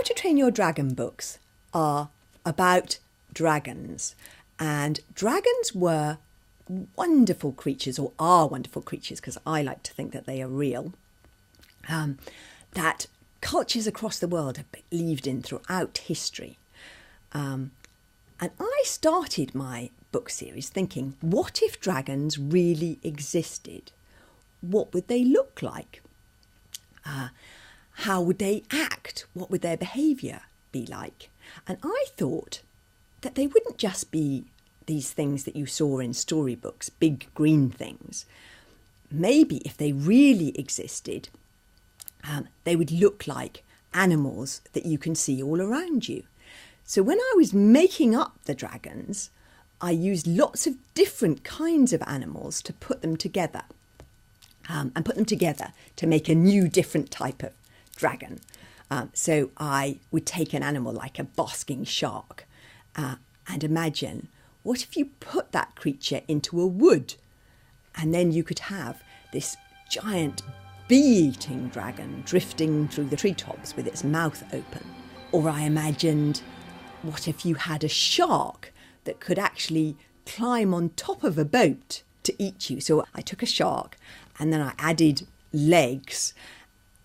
to Train Your Dragon books are about dragons. And dragons were wonderful creatures, or are wonderful creatures, because I like to think that they are real, that cultures across the world have believed in throughout history. And I started my book series thinking, what if dragons really existed? What would they look like? How would they act? What would their behaviour be like? And I thought that they wouldn't just be these things that you saw in storybooks, big green things. Maybe if they really existed, they would look like animals that you can see all around you. So when I was making up the dragons, I used lots of different kinds of animals to put them together, and put them together to make a new, different type of dragon. So I would take an animal like a basking shark and imagine, what if you put that creature into a wood? And then you could have this giant bee-eating dragon drifting through the treetops with its mouth open. Or I imagined, what if you had a shark that could actually climb on top of a boat to eat you? So I took a shark and then I added legs.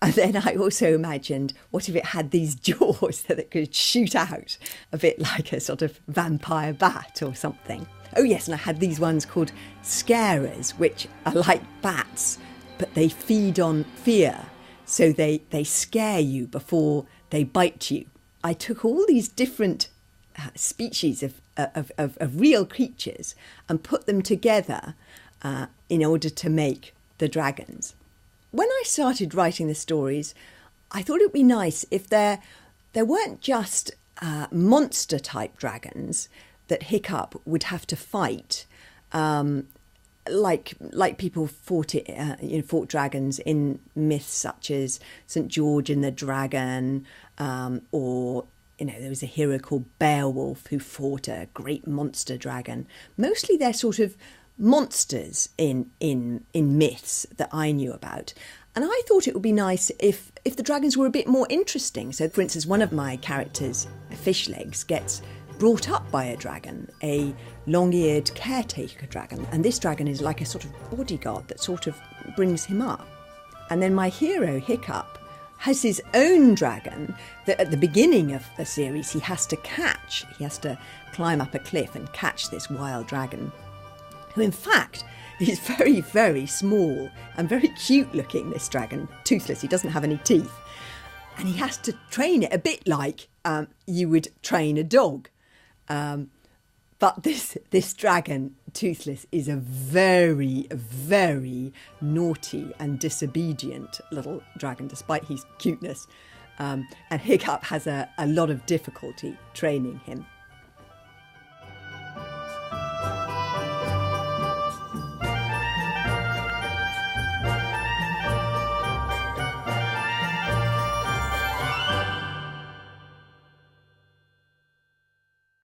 And then I also imagined, what if it had these jaws that it could shoot out, a bit like a sort of vampire bat or something. Oh yes, and I had these ones called scarers, which are like bats, but they feed on fear. So they scare you before they bite you. I took all these different species of real creatures and put them together in order to make the dragons. When I started writing the stories, I thought it would be nice if there weren't just monster-type dragons that Hiccup would have to fight, like people fought dragons in myths such as St. George and the Dragon, or there was a hero called Beowulf who fought a great monster dragon. Mostly they're sort of monsters in myths that I knew about. And I thought it would be nice if the dragons were a bit more interesting. So, for instance, one of my characters, Fishlegs, gets brought up by a dragon, a long-eared caretaker dragon. And this dragon is like a sort of bodyguard that sort of brings him up. And then my hero, Hiccup, has his own dragon that at the beginning of the series he has to catch. He has to climb up a cliff and catch this wild dragon, who in fact is very, very small and very cute looking, this dragon, toothless. He doesn't have any teeth. And he has to train it a bit like you would train a dog. But this dragon, Toothless, is a very, very naughty and disobedient little dragon, despite his cuteness. And Hiccup has a lot of difficulty training him.